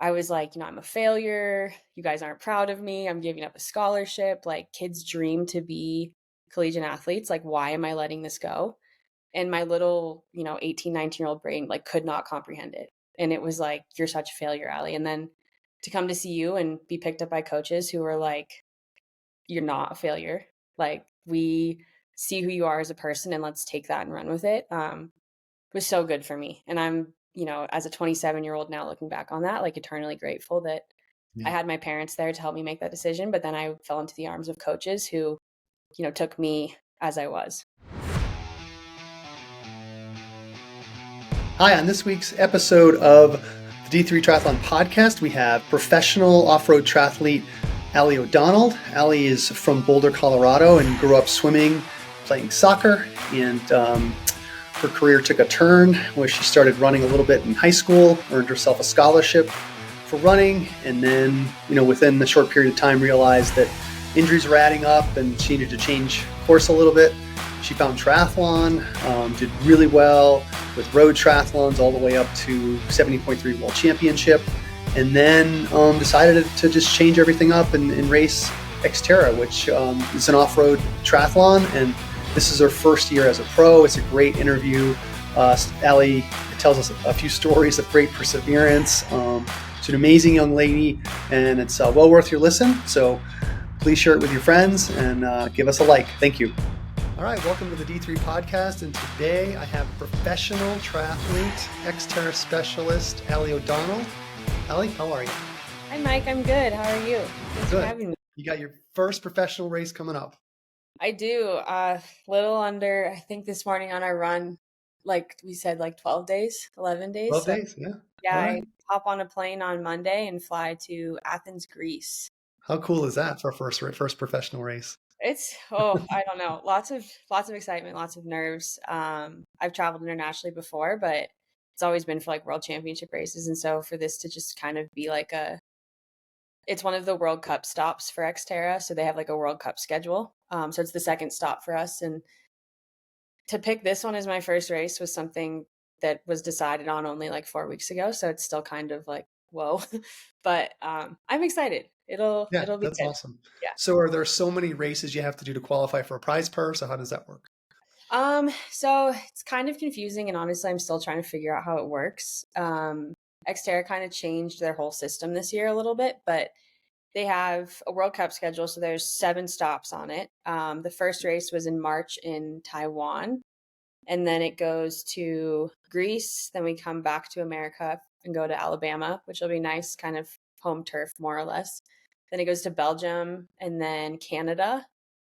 I was like, I'm a failure. You guys aren't proud of me. I'm giving up a scholarship. Like, kids dream to be collegiate athletes. Like, why am I letting this go? And my little, 18, 19-year-old brain like could not comprehend it. And it was like, you're such a failure, Allie. And then to come to CU and be picked up by coaches who were like, you're not a failure. Like, we see who you are as a person and let's take that and run with it. Was so good for me. And I'm, as a 27-year-old now looking back on that, like eternally grateful that I Yeah. had my parents there to help me make that decision. But then I fell into the arms of coaches who, took me as I was. Hi, on this week's episode of the D3 Triathlon Podcast, we have professional off-road triathlete Allie O'Donnell. Allie is from Boulder, Colorado, and grew up swimming, playing soccer, and her career took a turn where she started running a little bit in high school, earned herself a scholarship for running, and then, within the short period of time realized that injuries were adding up and she needed to change course a little bit. She found triathlon, did really well with road triathlons all the way up to 70.3 World Championship, and then decided to just change everything up and race XTERRA, which is an off-road triathlon, and this is her first year as a pro. It's a great interview. Allie tells us a few stories of great perseverance. She's an amazing young lady, and it's well worth your listen. So please share it with your friends and give us a like. Thank you. All right, welcome to the D3 podcast, and today I have professional triathlete, XTERRA specialist, Allie O'Donnell. Allie, how are you? Hi, Mike. I'm good. How are you? Thanks for having me. You got your first professional race coming up. I do. Little under, I think this morning on our run, like we said, like 12 days, 11 days. 12 So, days, yeah. yeah, All I right. hop on a plane on Monday and fly to Athens, Greece. How cool is that for a first professional race? It's I don't know, lots of excitement, lots of nerves. I've traveled internationally before, but it's always been for like world championship races, and so for this to just kind of be like it's one of the World Cup stops for Xterra, so they have like a World Cup schedule. So it's the second stop for us, and to pick this one as my first race was something that was decided on only like 4 weeks ago, so it's still kind of like whoa, but I'm excited. It'll Yeah, be that's good. awesome. Yeah. So are there so many races you have to do to qualify for a prize purse, or how does that work? So it's kind of confusing, and honestly, I'm still trying to figure out how it works. Xterra kind of changed their whole system this year a little bit, but they have a World Cup schedule, so there's 7 stops on it. The first race was in March in Taiwan, and then it goes to Greece. Then we come back to America and go to Alabama, which will be nice, kind of home turf, more or less. Then it goes to Belgium, and then Canada,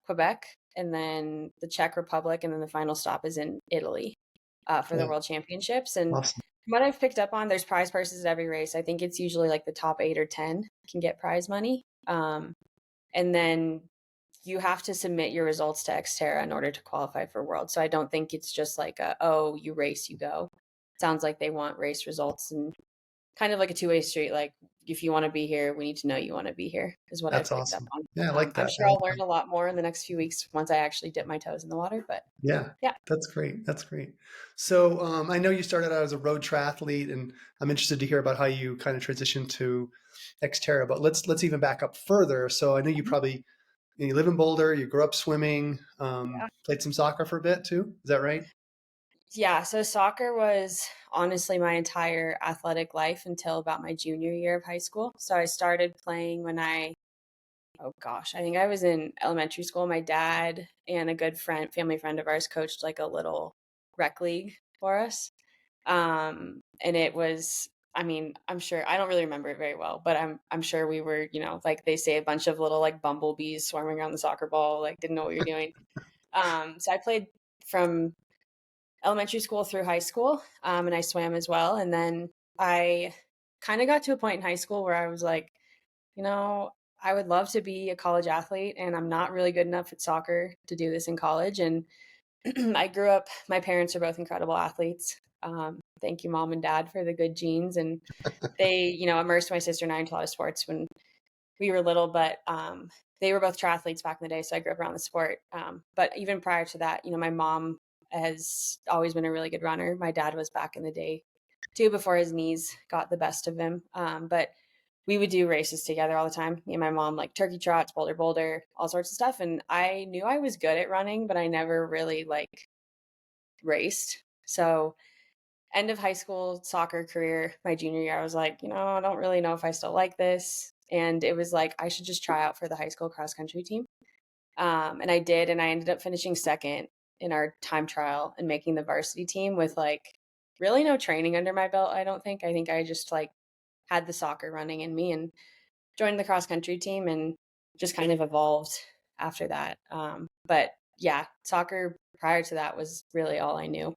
Quebec, and then the Czech Republic, and then the final stop is in Italy for the Yeah, World Championships. And awesome. from what I've picked up on, there's prize purses at every race. I think it's usually like the top 8 or 10 can get prize money. And then you have to submit your results to Xterra in order to qualify for World. So I don't think it's just like you race, you go. Sounds like they want race results and kind of like a two-way street. Like, if you want to be here, we need to know you want to be here, is what That's I've picked up awesome. on. Yeah, I like I'm that. sure I'll learn a lot more in the next few weeks once I actually dip my toes in the water. But Yeah, yeah. that's great. That's great. So I know you started out as a road triathlete, and I'm interested to hear about how you kind of transitioned to Xterra. But let's even back up further. So I know you Mhm. probably you live in Boulder. You grew up swimming. Yeah. Played some soccer for a bit too. Is that right? Yeah. So soccer was honestly my entire athletic life until about my junior year of high school. So I started playing when oh gosh, I think I was in elementary school. My dad and a good family friend of ours coached like a little rec league for us. And it was, I mean, I'm sure I don't really remember it very well, but I'm sure we were, like they say, a bunch of little like bumblebees swarming around the soccer ball, like didn't know what you're doing. So I played from elementary school through high school, and I swam as well. And then I kind of got to a point in high school where I was like, you know, I would love to be a college athlete, and I'm not really good enough at soccer to do this in college. And I grew up, my parents are both incredible athletes. Thank you, mom and dad, for the good genes. And they, immersed my sister and I into a lot of sports when we were little, but they were both triathletes back in the day. So I grew up around the sport. But even prior to that, my mom has always been a really good runner. My dad was back in the day too before his knees got the best of him. But we would do races together all the time. Me and my mom, like turkey trots, boulder, all sorts of stuff. And I knew I was good at running, but I never really like raced. So end of high school soccer career, my junior year, I was like, I don't really know if I still like this. And it was like, I should just try out for the high school cross country team. And I did. And I ended up finishing second in our time trial and making the varsity team with like really no training under my belt. I don't think. I think I just like had the soccer running in me and joined the cross country team and just kind of evolved after that. But yeah, soccer prior to that was really all I knew.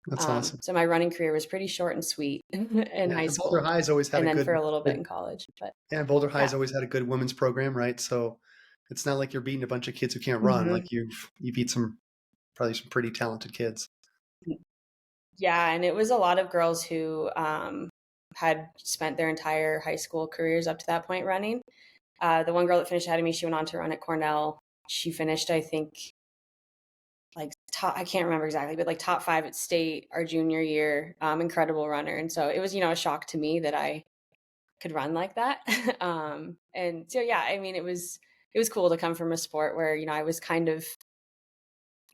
That's awesome. So my running career was pretty short and sweet in high And Boulder school, High's always had and a then for a little bit good in college. But Boulder High's yeah, always had a good women's program, right? So it's not like you're beating a bunch of kids who can't run. hmm Like you beat probably some pretty talented kids. yeah, and it was a lot of girls who had spent their entire high school careers up to that point running. The one girl that finished ahead of me, she went on to run at Cornell. She finished, I think, like top, I can't remember exactly, but like top 5 at state our junior year. Incredible runner, and so it was a shock to me that I could run like that. And so yeah, I mean, it was cool to come from a sport where I was kind of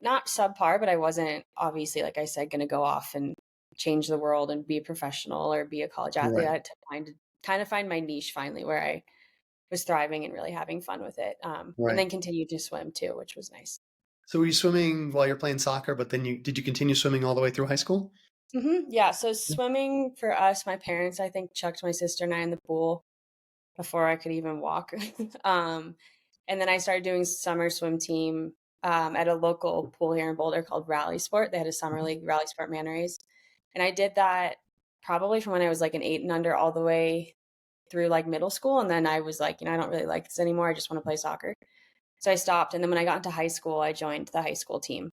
not subpar, but I wasn't obviously, like I said, going to go off and change the world and be a professional or be a college athlete. Right. I had to find my niche finally where I was thriving and really having fun with it. And Right. then continued to swim too, which was nice. So were you swimming while you're playing soccer, but then did you continue swimming all the way through high school? Yeah. So swimming for us, my parents, I think, chucked my sister and I in the pool before I could even walk. um, and then I started doing summer swim team at a local pool here in Boulder called Rally Sport. They had a summer league, Rally Sport Manta Rays. And I did that probably from when I was like an 8 and under all the way through like middle school. And then I was like, I don't really like this anymore. I just want to play soccer. So I stopped. And then when I got into high school, I joined the high school team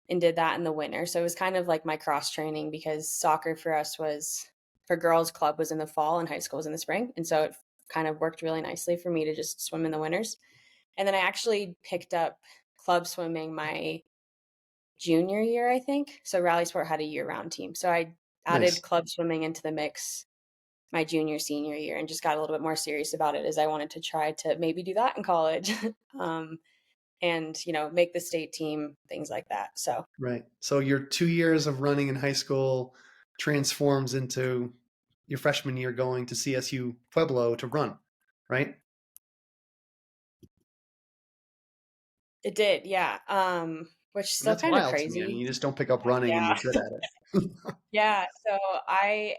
and did that in the winter. So it was kind of like my cross training because soccer for us was, for girls club was in the fall and high school was in the spring. And so it kind of worked really nicely for me to just swim in the winters. And then I actually picked up club swimming my junior year, I think. So Rally Sport had a year-round team. So I added Nice. club swimming into the mix my junior, senior year and just got a little bit more serious about it as I wanted to try to maybe do that in college. And, make the state team, things like that. So, Right. So your 2 years of running in high school transforms into your freshman year going to CSU Pueblo to run, right? it did, yeah. Which is And still that's kind of wild to me. I mean, crazy. you just don't pick up running and Yeah. you're good at it. Yeah. So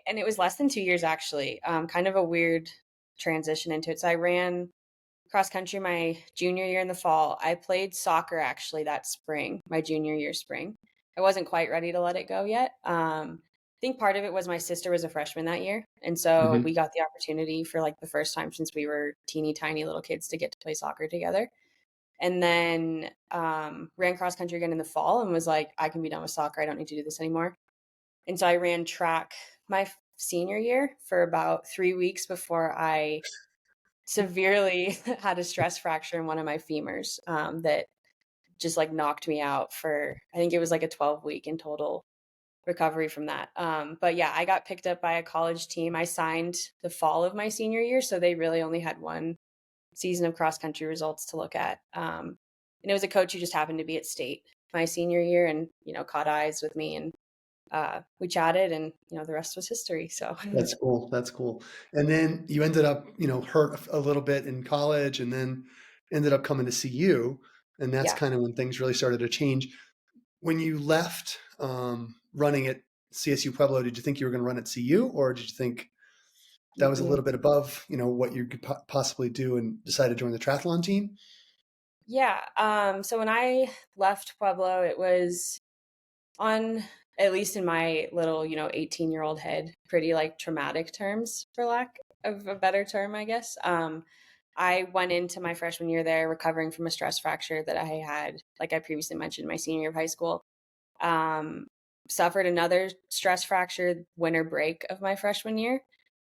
and it was less than 2 years actually. Kind of a weird transition into it. So I ran cross country my junior year in the fall. I played soccer actually that spring, my junior year spring. I wasn't quite ready to let it go yet. I think part of it was my sister was a freshman that year. And so hmm we got the opportunity for like the first time since we were teeny tiny little kids to get to play soccer together. And then ran cross country again in the fall and was like, I can be done with soccer. I don't need to do this anymore. And so I ran track my senior year for about 3 weeks before I severely had a stress fracture in one of my femurs that just like knocked me out for, I think it was like a 12-week in total recovery from that. But yeah, I got picked up by a college team. I signed the fall of my senior year. So they really only had one season of cross country results to look at. And it was a coach who just happened to be at state my senior year and, caught eyes with me and we chatted and, the rest was history. So That's cool. That's cool. And then you ended up, hurt a little bit in college and then ended up coming to CU. And that's yeah. kind of when things really started to change. When you left running at CSU Pueblo, did you think you were going to run at CU or did you think that was a Mm-mm. little bit above, what you could possibly do and decided to join the triathlon team? Yeah. So when I left Pueblo, it was on, at least in my little, 18-year-old head, pretty like traumatic terms, for lack of a better term, I guess. I went into my freshman year there recovering from a stress fracture that I had, like I previously mentioned, my senior year of high school. Um, Suffered another stress fracture winter break of my freshman year.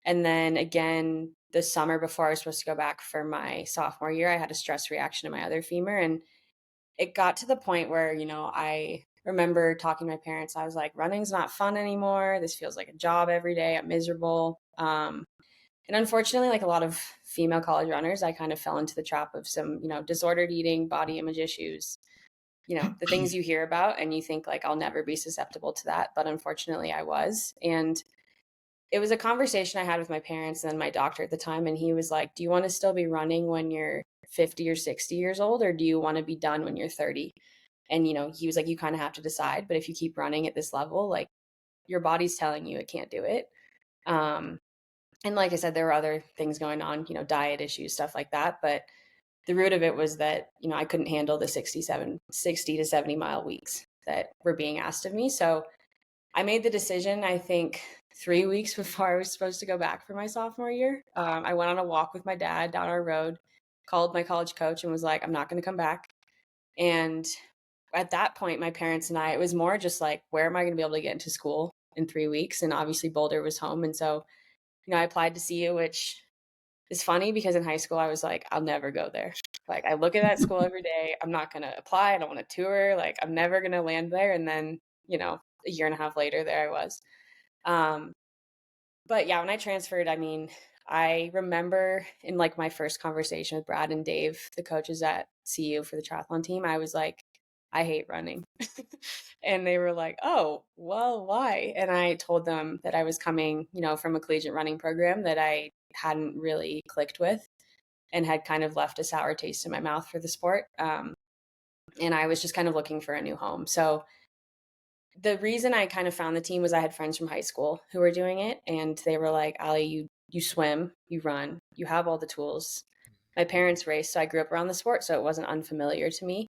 And then again, the summer before I was supposed to go back for my sophomore year, I had a stress reaction in my other femur. And it got to the point where, I remember talking to my parents. I was like, running's not fun anymore. This feels like a job every day. I'm miserable. And unfortunately, like a lot of female college runners, I kind of fell into the trap of some, disordered eating, body image issues, the things you hear about, and you think like, I'll never be susceptible to that. But unfortunately, I was. And it was a conversation I had with my parents and my doctor at the time. And he was like, do you want to still be running when you're 50 or 60 years old, or do you want to be done when you're 30? And, he was like, you kind of have to decide. But if you keep running at this level, like your body's telling you it can't do it. And like I said, there were other things going on, diet issues, stuff like that. But the root of it was that, I couldn't handle the 60 to 70 mile weeks that were being asked of me. So I made the decision, I think 3 weeks before I was supposed to go back for my sophomore year. I went on a walk with my dad down our road, called my college coach and was like, I'm not going to come back. And at that point, my parents and I, it was more just like, where am I going to be able to get into school in 3 weeks? And obviously Boulder was home. And so, I applied to CU, which is funny because in high school, I was like, I'll never go there. Like, I look at that school every day. I'm not going to apply. I don't want to tour. Like, I'm never going to land there. And then, a year and a half later, there I was. But yeah, when I transferred, I mean, I remember in like my first conversation with Brad and Dave, the coaches at CU for the triathlon team, I was like, I hate running. And they were like, oh, well, why? And I told them that I was coming, from a collegiate running program that I hadn't really clicked with and had kind of left a sour taste in my mouth for the sport. And I was just kind of looking for a new home. So the reason I kind of found the team was I had friends from high school who were doing it. And they were like, Ali, you swim, you run, you have all the tools. My parents raced, so I grew up around the sport, so it wasn't unfamiliar to me.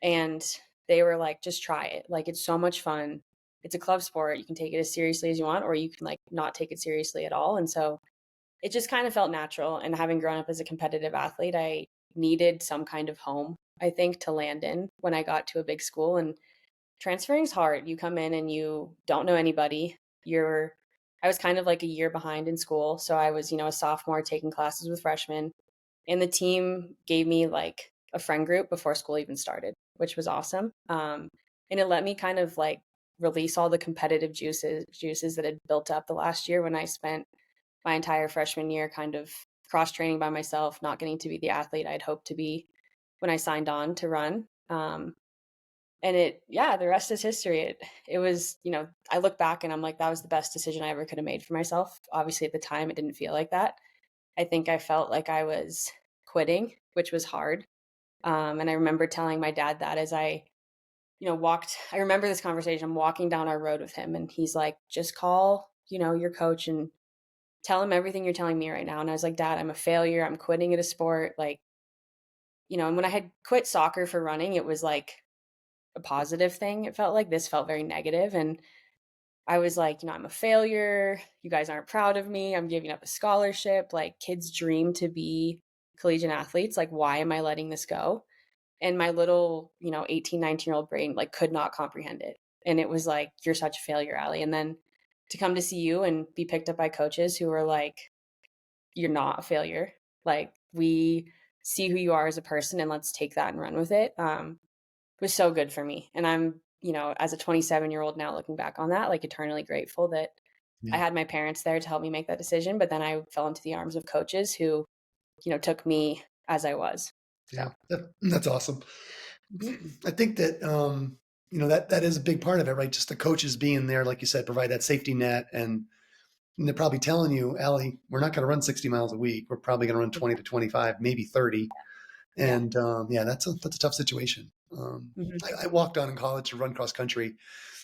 And they were like, just try it. Like, it's so much fun. It's a club sport. You can take it as seriously as you want, or you can like not take it seriously at all. And so it just kind of felt natural. And having grown up as a competitive athlete, I needed some kind of home, I think, to land in when I got to a big school. And transferring is hard. You come in and you don't know anybody. I was kind of like a year behind in school. So I was, a sophomore taking classes with freshmen. And the team gave me like a friend group before school even started, which was awesome. And it let me kind of like release all the competitive juices that had built up the last year when I spent my entire freshman year kind of cross training by myself, not getting to be the athlete I'd hoped to be when I signed on to run. And the rest is history. It was, I look back and I'm like, that was the best decision I ever could have made for myself. Obviously at the time, it didn't feel like that. I think I felt like I was quitting, which was hard. And I remember telling my dad that as I, I remember this conversation, I'm walking down our road with him and he's like, just call, your coach and tell him everything you're telling me right now. And I was like, Dad, I'm a failure. I'm quitting at a sport. Like, and when I had quit soccer for running, it was like a positive thing. It felt like this felt very negative. And I was like, I'm a failure. You guys aren't proud of me. I'm giving up a scholarship. Like, kids dream to be collegiate athletes. Like, why am I letting this go? And my little, 18, 19-year-old brain like could not comprehend it. And it was like, you're such a failure, Ali. And then to come to CU and be picked up by coaches who were like, you're not a failure. Like, we see who you are as a person and let's take that and run with it. Was so good for me. And I'm, as a 27-year-old now looking back on that, like eternally grateful that I had my parents there to help me make that decision. But then I fell into the arms of coaches who, took me as I was. So. Yeah, that's awesome. I think that, that is a big part of it, right? Just the coaches being there, like you said, provide that safety net. And they're probably telling you, Allie, we're not going to run 60 miles a week. We're probably going to run 20 to 25, maybe 30. And that's a tough situation. I walked on in college to run cross country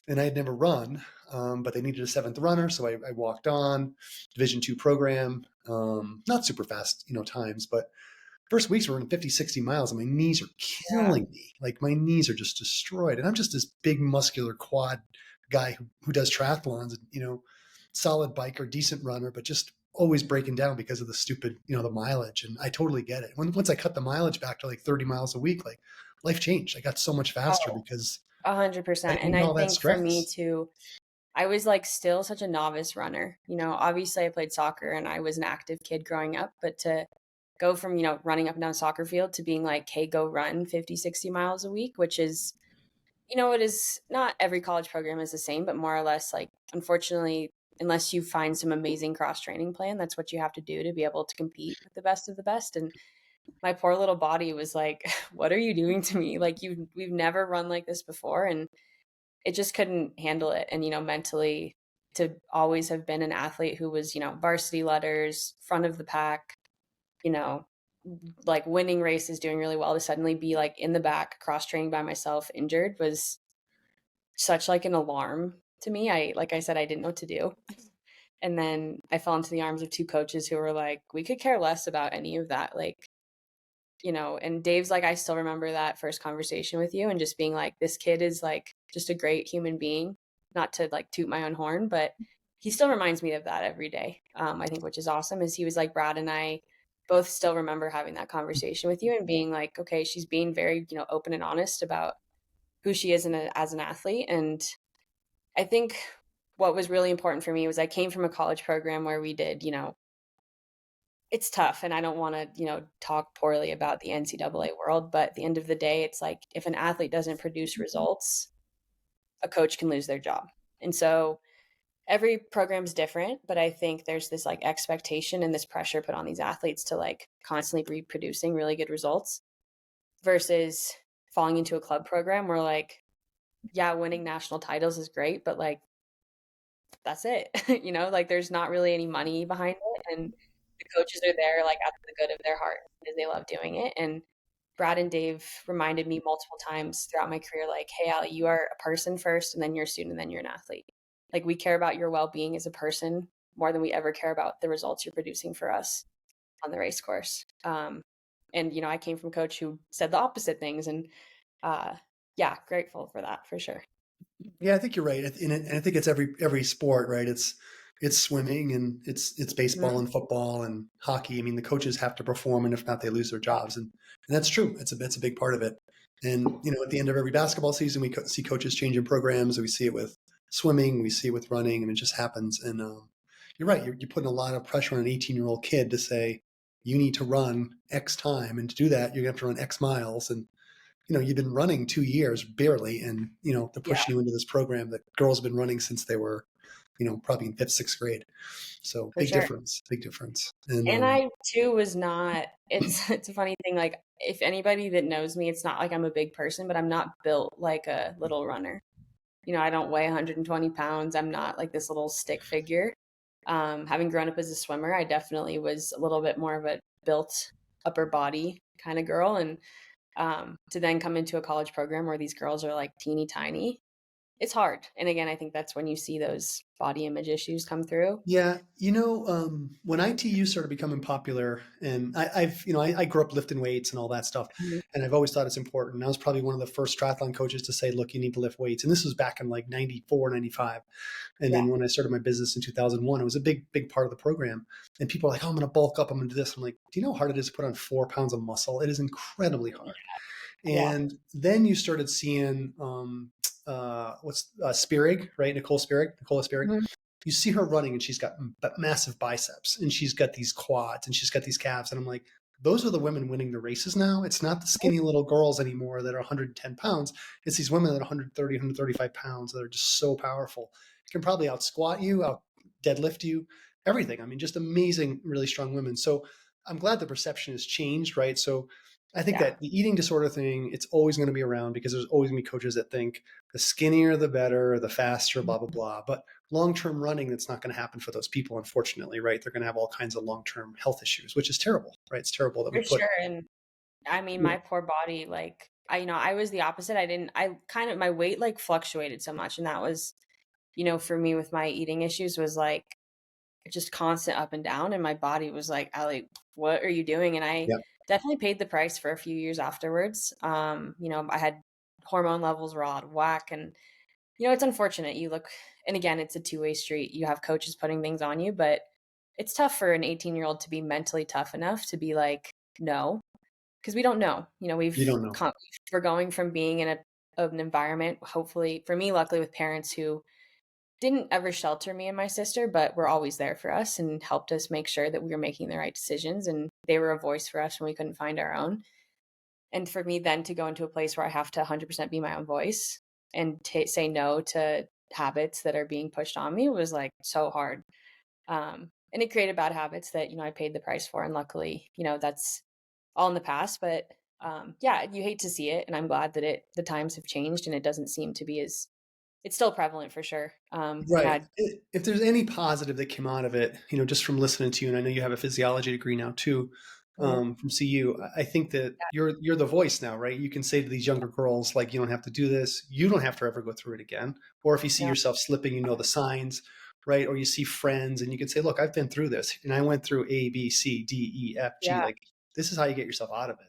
and I had never run, but they needed a seventh runner. So I walked on Division II program, not super fast, times, but first weeks were running 50, 60 miles and my knees are killing me. Like my knees are just destroyed. And I'm just this big muscular quad guy who does triathlons, solid biker, decent runner, but just always breaking down because of the stupid, the mileage. And I totally get it. Once I cut the mileage back to like 30 miles a week, like life changed. I got so much faster because 100%. And I think for me too, I was like still such a novice runner. Obviously I played soccer and I was an active kid growing up, but to go from, running up and down a soccer field to being like, hey, go run 50, 60 miles a week, which is it is not every college program is the same, but more or less, like, unfortunately, unless you find some amazing cross training plan, that's what you have to do to be able to compete with the best of the best. And my poor little body was like, what are you doing to me? Like, we've never run like this before. And it just couldn't handle it. And, mentally, to always have been an athlete who was, varsity letters, front of the pack, you know, like winning races, doing really well, to suddenly be like in the back, cross training by myself, injured, was such like an alarm to me. Like I said, I didn't know what to do. And then I fell into the arms of two coaches who were like, we could care less about any of that. Like, and Dave's like, I still remember that first conversation with you and just being like, this kid is like just a great human being, not to like toot my own horn, but he still reminds me of that every day. I think, which is awesome, is he was like, Brad and I both still remember having that conversation with you and being like, okay, she's being very, open and honest about who she is as an athlete. And I think what was really important for me was I came from a college program where we did, it's tough, and I don't want to, talk poorly about the NCAA world, but at the end of the day, it's like if an athlete doesn't produce results, a coach can lose their job. And so every program's different, but I think there's this like expectation and this pressure put on these athletes to like constantly be producing really good results versus falling into a club program where like, yeah, winning national titles is great, but like that's it. Like there's not really any money behind it. And the coaches are there like out of the good of their heart because they love doing it. And Brad and Dave reminded me multiple times throughout my career, like, hey, Allie, you are a person first, and then you're a student, and then you're an athlete. Like, we care about your well-being as a person more than we ever care about the results you're producing for us on the race course. And, I came from a coach who said the opposite things. And yeah, grateful for that for sure. Yeah, I think you're right, and I think it's every sport, right? It's swimming and it's baseball and football and hockey. I mean, the coaches have to perform, and if not, they lose their jobs, and that's true. It's a big part of it. And at the end of every basketball season, we see coaches changing programs. We see it with swimming, we see it with running, and it just happens. And you're right. You're putting a lot of pressure on an 18-year-old kid to say you need to run X time, and to do that, you're gonna have to run X miles. And you've been running 2 years barely, and they're pushing you into this program that girls have been running since they were, probably in fifth, sixth grade. So For sure. big difference. And I too was not, it's a funny thing. Like if anybody that knows me, it's not like I'm a big person, but I'm not built like a little runner. I don't weigh 120 pounds. I'm not like this little stick figure. Having grown up as a swimmer, I definitely was a little bit more of a built upper body kind of girl. And to then come into a college program where these girls are like teeny tiny, it's hard. And again, I think that's when you see those body image issues come through. Yeah, when ITU started becoming popular, and I grew up lifting weights and all that stuff, and I've always thought it's important. I was probably one of the first triathlon coaches to say, look, you need to lift weights. And this was back in like 94, 95. And then when I started my business in 2001, it was a big part of the program. And people are like, oh, I'm going to bulk up, I'm going to do this. I'm like, do you know how hard it is to put on 4 pounds of muscle? It is incredibly hard. And then you started seeing Spierig, right? Nicola Spierig. You see her running, and she's got massive biceps, and she's got these quads, and she's got these calves. And I'm like, those are the women winning the races now. It's not the skinny little girls anymore that are 110 pounds. It's these women that are 130, 135 pounds that are just so powerful. Can probably out squat you, out deadlift you, everything. I mean, just amazing, really strong women. So I'm glad the perception has changed, right? So I think that the eating disorder thing, it's always going to be around because there's always going to be coaches that think the skinnier, the better, the faster, blah, blah, blah. But long-term running, that's not going to happen for those people, unfortunately, right? They're going to have all kinds of long-term health issues, which is terrible, right? It's terrible that we put. Sure. And I mean, my poor body, like, I was the opposite. My weight like fluctuated so much. And that was, for me with my eating issues was like just constant up and down. And my body was like, Allie, what are you doing? And I definitely paid the price for a few years afterwards. I had hormone levels were all out of whack. And, it's unfortunate. You look, and again, it's a two-way street. You have coaches putting things on you, but it's tough for an 18-year-old to be mentally tough enough to be like, no, because we don't know. You don't know. We're going from being in an environment, hopefully, for me, luckily with parents who didn't ever shelter me and my sister, but were always there for us and helped us make sure that we were making the right decisions. And they were a voice for us when we couldn't find our own. And for me then to go into a place where I have to 100% be my own voice, and say no to habits that are being pushed on me was like so hard. And it created bad habits that, I paid the price for. And luckily, that's all in the past. But yeah, you hate to see it. And I'm glad that the times have changed and it doesn't seem to be it's still prevalent for sure. Right. If there's any positive that came out of it, just from listening to you, and I know you have a physiology degree now too, from CU, I think that you're the voice now, right? You can say to these younger girls, like, you don't have to do this. You don't have to ever go through it again. Or if you see yourself slipping, the signs, right? Or you see friends and you can say, look, I've been through this and I went through A, B, C, D, E, F, G. Like, this is how you get yourself out of it.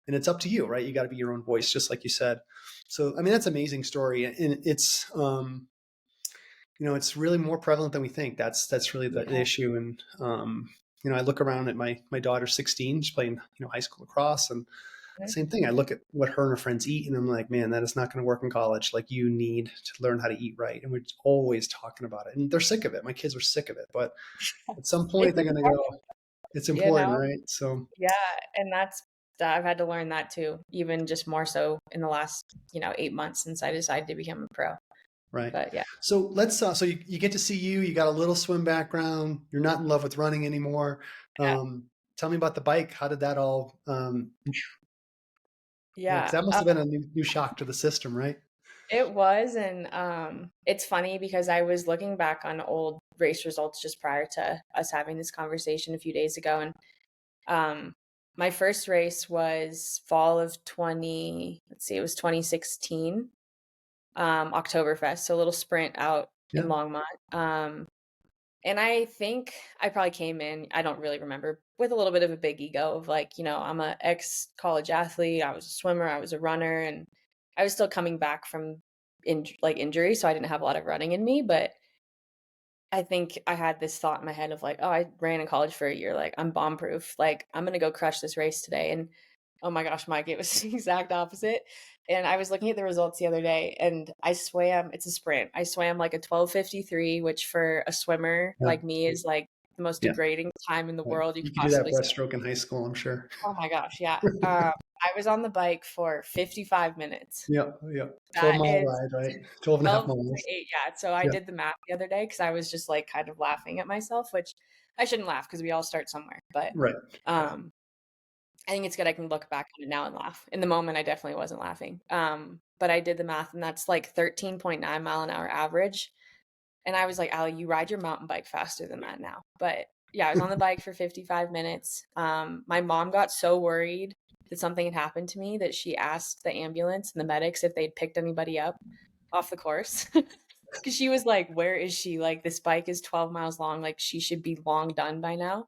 And it's up to you, right? You got to be your own voice, just like you said. So, I mean, that's an amazing story. And it's, it's really more prevalent than we think. That's really the issue. And, I look around at my daughter's 16, she's playing, high school lacrosse, and same thing. I look at what her and her friends eat and I'm like, man, that is not going to work in college. Like, you need to learn how to eat right. And we're always talking about it, and they're sick of it. My kids are sick of it, but at some point they're going to go, it's important, right? So, yeah. And I've had to learn that too, even just more so in the last, 8 months since I decided to become a pro. Right. But yeah. So let's, so you get to CU, you got a little swim background. You're not in love with running anymore. Tell me about the bike. How did that all, because that must have been a new shock to the system, right? It was. And it's funny because I was looking back on old race results just prior to us having this conversation a few days ago. And my first race was fall of it was 2016, Oktoberfest. So a little sprint out in Longmont. And I think I probably came in, I don't really remember, with a little bit of a big ego of like, I'm an ex-college athlete. I was a swimmer. I was a runner. And I was still coming back from injury. So I didn't have a lot of running in me. But I think I had this thought in my head of like, oh, I ran in college for a year. Like, I'm bomb proof. Like, I'm going to go crush this race today. And oh my gosh, Mike, it was the exact opposite. And I was looking at the results the other day and I swam, it's a sprint. I swam like a 12:53, which for a swimmer like me is like the most degrading time in the world. You could do that breaststroke in high school, I'm sure. Oh my gosh, yeah. I was on the bike for 55 minutes. Yeah. 12-mile ride, right? 12 and a half miles. Yeah. So I did the math the other day because I was just like kind of laughing at myself, which I shouldn't laugh because we all start somewhere. But I think it's good I can look back on it now and laugh. In the moment, I definitely wasn't laughing. But I did the math, and that's like 13.9 mile an hour average. And I was like, Allie, you ride your mountain bike faster than that now. But yeah, I was on the bike for 55 minutes. My mom got so worried that something had happened to me that she asked the ambulance and the medics if they'd picked anybody up off the course. Because she was like, where is she? Like, this bike is 12 miles long. Like, she should be long done by now.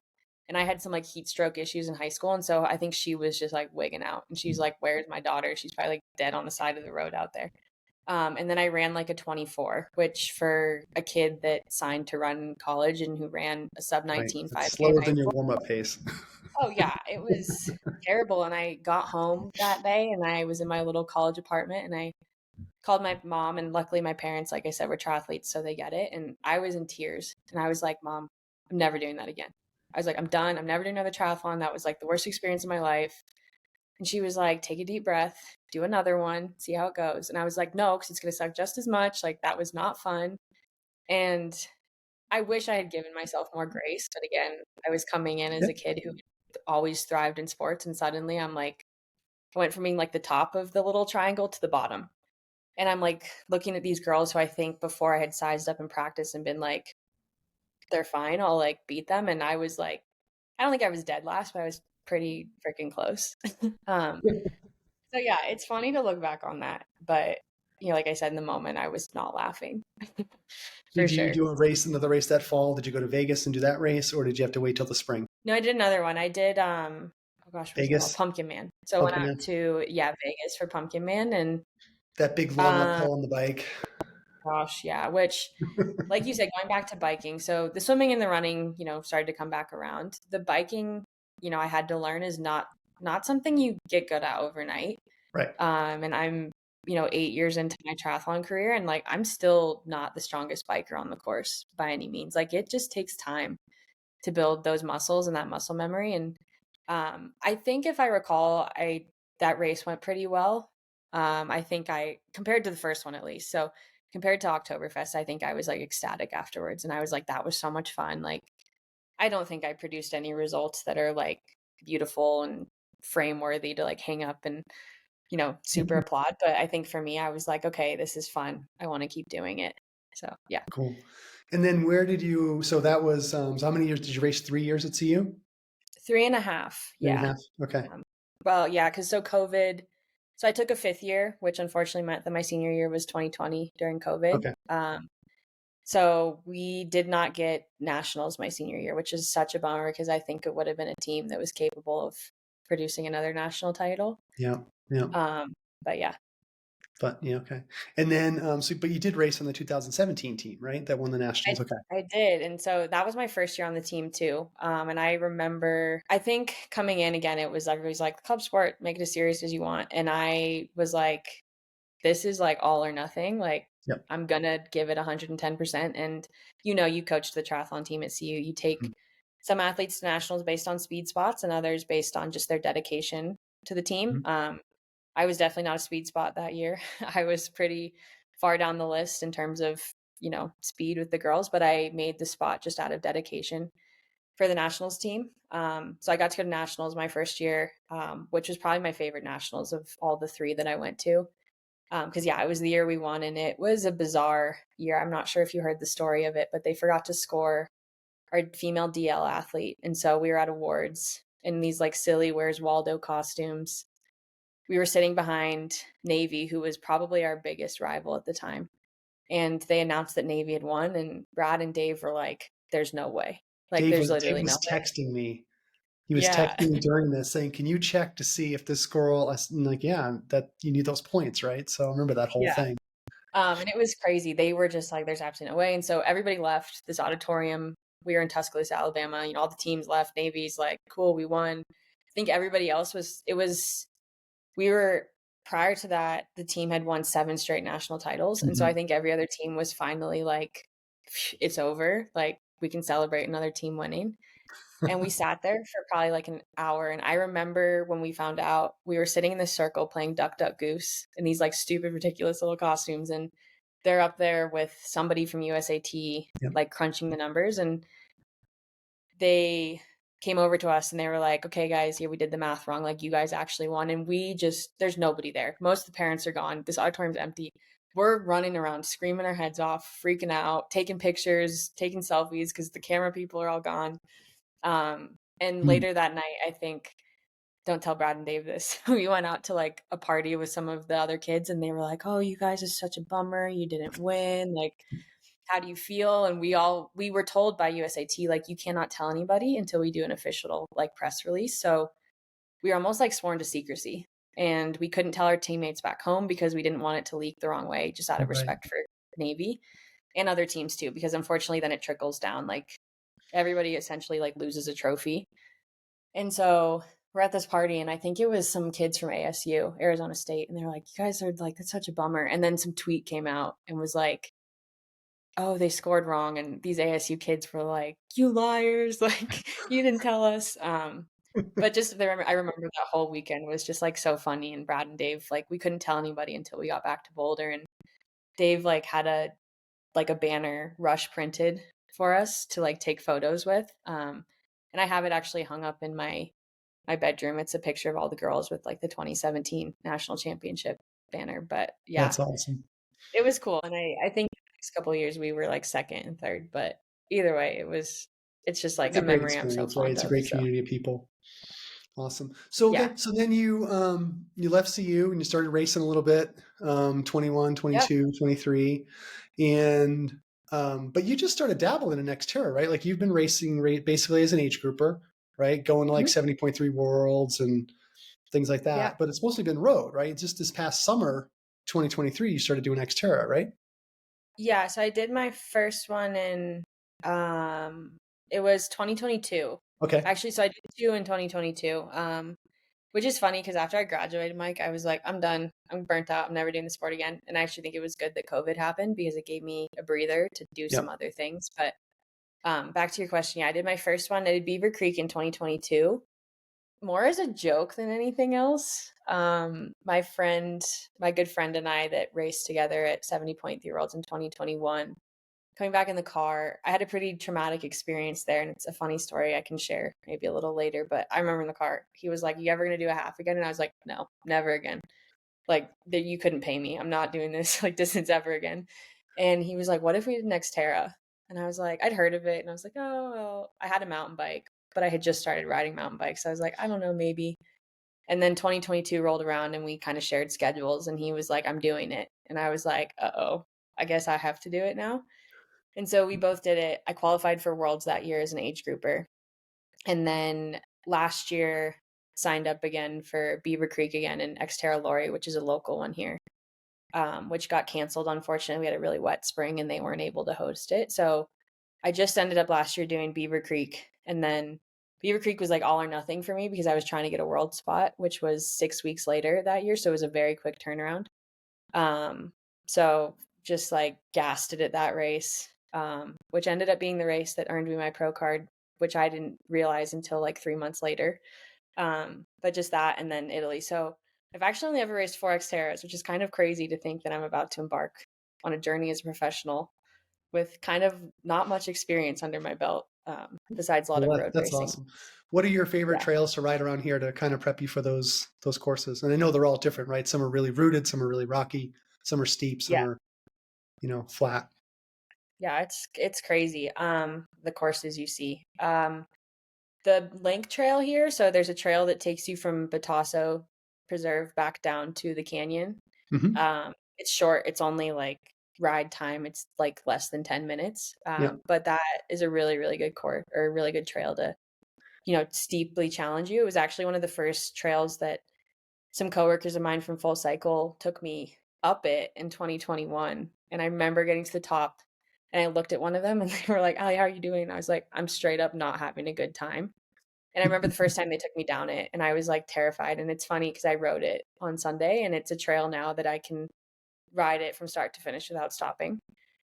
And I had some like heat stroke issues in high school. And so I think she was just like wigging out. And she's like, where's my daughter? She's probably like dead on the side of the road out there. And then I ran like a 24, which for a kid that signed to run in college and who ran a sub 19 5K. Slower than your warm up pace. Oh yeah, it was terrible. And I got home that day and I was in my little college apartment and I called my mom, and luckily my parents, like I said, were triathletes, so they get it. And I was in tears and I was like, Mom, I'm never doing that again. I was like, I'm done. I'm never doing another triathlon. That was like the worst experience of my life. And she was like, take a deep breath, do another one, see how it goes. And I was like, no, because it's going to suck just as much. Like, that was not fun. And I wish I had given myself more grace. But again, I was coming in as a kid who always thrived in sports. And suddenly I'm like, I went from being like the top of the little triangle to the bottom. And I'm like looking at these girls who I think before I had sized up in practice and been like, they're fine, I'll like beat them. And I was like, I don't think I was dead last, but I was pretty freaking close. So yeah, it's funny to look back on that. But like I said, in the moment, I was not laughing. Did you do another race that fall? Did you go to Vegas and do that race, or did you have to wait till the spring? No, I did another one. I did Vegas, Pumpkin Man. So I went out to Vegas for Pumpkin Man, and that big long uphill on the bike. Gosh, yeah. Which, like you said, going back to biking. So the swimming and the running, started to come back around. The biking, I had to learn is not something you get good at overnight. Right. And I'm, 8 years into my triathlon career, and like I'm still not the strongest biker on the course by any means. Like, it just takes time to build those muscles and that muscle memory. And I think if I recall, that race went pretty well. I think compared to the first one at least. So compared to Oktoberfest, I think I was like ecstatic afterwards. And I was like, that was so much fun. Like, I don't think I produced any results that are like beautiful and frame worthy to like hang up and, super applaud. But I think for me, I was like, okay, this is fun. I want to keep doing it. So yeah. Cool. And then where did you, so that was, so how many years did you race? 3 years at CU? 3.5. Three and a Yeah. half. Okay. Well, yeah, because so COVID. So I took a 5th year, which unfortunately meant that my senior year was 2020 during COVID. Okay. So we did not get nationals my senior year, which is such a bummer because I think it would have been a team that was capable of producing another national title. Yeah. Yeah. But yeah. But yeah, okay. And then, but you did race on the 2017 team, right? That won the nationals. Okay. I did. And so that was my first year on the team too. And I remember, I think coming in again, it was everybody's like, club sport, make it as serious as you want. And I was like, this is like all or nothing. Like, Yep. I'm going to give it 110%. And, you coached the triathlon team at CU. You take some athletes to nationals based on speed spots and others based on just their dedication to the team. I was definitely not a speed spot that year. I was pretty far down the list in terms of, speed with the girls, but I made the spot just out of dedication for the nationals team. So I got to go to nationals my first year, which was probably my favorite nationals of all the 3 that I went to. Because it was the year we won, and it was a bizarre year. I'm not sure if you heard the story of it, but they forgot to score our female DL athlete. And so we were at awards in these like silly Where's Waldo costumes. We were sitting behind Navy, who was probably our biggest rival at the time. And they announced that Navy had won, and Brad and Dave were like, there's no way. Like, Dave there's was literally no way. texting me. He was Yeah. texting me during this saying, can you check to see if this girl, I'm like, yeah, that you need those points, right? So I remember that whole thing. And it was crazy. They were just like, there's absolutely no way. And so everybody left this auditorium. We were in Tuscaloosa, Alabama. All the teams left. Navy's like, cool, we won. I think everybody else prior to that, the team had won 7 straight national titles. And so I think every other team was finally like, it's over. Like, we can celebrate another team winning. And we sat there for probably like an hour. And I remember when we found out, we were sitting in this circle playing Duck, Duck, Goose in these like stupid, ridiculous little costumes. And they're up there with somebody from USAT, like crunching the numbers. And they came over to us and they were like, okay, guys, we did the math wrong. Like, you guys actually won. And there's nobody there. Most of the parents are gone. This auditorium's empty. We're running around, screaming our heads off, freaking out, taking pictures, taking selfies because the camera people are all gone. And later that night, I think, don't tell Brad and Dave this, we went out to like a party with some of the other kids and they were like, oh, you guys are such a bummer. You didn't win. Like, how do you feel? And we were told by USAT, like, you cannot tell anybody until we do an official like press release. So we were almost like sworn to secrecy, and we couldn't tell our teammates back home because we didn't want it to leak the wrong way, just out of respect for Navy and other teams too, because unfortunately then it trickles down. Like, everybody essentially like loses a trophy. And so we're at this party and I think it was some kids from ASU, Arizona State, and they're like, you guys are like, that's such a bummer. And then some tweet came out and was like, oh, they scored wrong. And these ASU kids were like, you liars, like, you didn't tell us. But just I remember that whole weekend was just like so funny. And Brad and Dave, like, we couldn't tell anybody until we got back to Boulder. And Dave like had a banner rush printed for us to like take photos with. And I have it actually hung up in my bedroom. It's a picture of all the girls with like the 2017 national championship banner. But yeah, that's awesome. It was cool. And I think the next couple of years we were like 2nd and 3rd, but either way, it's just like a memory I'm so fond of. It's a great community of people. Awesome. So then you left CU and you started racing a little bit, 21, 22, 23. And but you just started dabbling in Xterra, right? Like, you've been racing basically as an age grouper, right? Going to like 70.3 worlds and things like that. Yeah. But it's mostly been road, right? Just this past summer, 2023, you started doing Xterra, right? Yeah. So I did my first one in, it was 2022. Okay. Actually, so I did 2 in 2022, which is funny because after I graduated, Mike, I was like, I'm done. I'm burnt out. I'm never doing the sport again. And I actually think it was good that COVID happened because it gave me a breather to do some other things. But back to your question, I did my first one. I did Beaver Creek in 2022. more as a joke than anything else. My good friend and I that raced together at 70.3 Worlds in 2021, coming back in the car, I had a pretty traumatic experience there. And it's a funny story I can share maybe a little later. But I remember in the car, he was like, "You ever going to do a half again?" And I was like, "No, never again. Like, that you couldn't pay me. I'm not doing this like distance ever again." And he was like, "What if we did an Xterra?" And I was like, I'd heard of it. And I was like, "Oh, well," I had a mountain bike, but I had just started riding mountain bikes. So I was like, I don't know, maybe. And then 2022 rolled around and we kind of shared schedules. And he was like, "I'm doing it." And I was like, "Uh-oh, I guess I have to do it now." And so we both did it. I qualified for Worlds that year as an age grouper. And then last year, signed up again for Beaver Creek again in Xterra Lorry, which is a local one here, which got canceled. Unfortunately, we had a really wet spring and they weren't able to host it. So I just ended up last year doing Beaver Creek. And then Beaver Creek was like all or nothing for me because I was trying to get a world spot, which was 6 weeks later that year. So it was a very quick turnaround. Um, so just like gassed it at that race, which ended up being the race that earned me my pro card, which I didn't realize until like 3 months later. But just that and then Italy. So I've actually only ever raced 4X which is kind of crazy to think that I'm about to embark on a journey as a professional with kind of not much experience under my belt, besides a lot of Well, road that's racing. awesome. What are your favorite Yeah. trails to ride around here to kind of prep you for those courses? And I know they're all different, right? Some are really rooted, some are really rocky, some are steep, some Yeah. are, flat. Yeah. It's crazy. The courses you see. The link trail here. So there's a trail that takes you from Batasso Preserve back down to the canyon. Hmm. It's short. It's only like ride time. It's like less than 10 minutes. Yeah. But that is a really, really good course or a really good trail to, steeply challenge you. It was actually one of the first trails that some coworkers of mine from Full Cycle took me up it in 2021. And I remember getting to the top and I looked at one of them and they were like, "Ali, how are you doing?" And I was like, "I'm straight up not having a good time." And I remember the first time they took me down it and I was like terrified. And it's funny because I rode it on Sunday and it's a trail now that I can ride it from start to finish without stopping.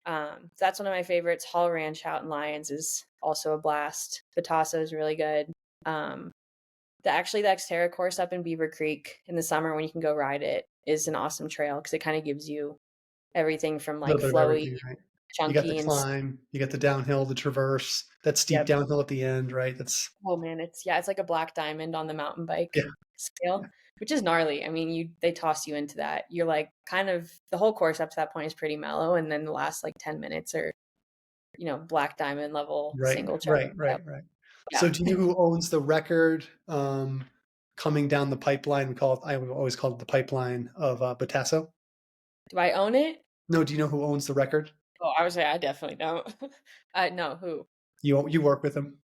So that's one of my favorites. Hall Ranch out in Lyons is also a blast. Batasso is really good. Um, the Xterra course up in Beaver Creek in the summer when you can go ride it is an awesome trail because it kind of gives you everything from A like little bit of flowy, everything, right? You got the chunky, and climb, you got the downhill, the traverse, that steep yep. downhill at the end, right? That's Oh man, it's like a black diamond on the mountain bike yeah, scale, which is gnarly. I mean, they toss you into that. You're like kind of the whole course up to that point is pretty mellow, and then the last like 10 minutes are black diamond level right, single trail. right, right, right. Yeah. So do you know who owns the record coming down the pipeline? I always called it the pipeline of Batasso. Do I own it? No, do you know who owns the record? Oh, I would say I definitely don't. No, who? You work with him?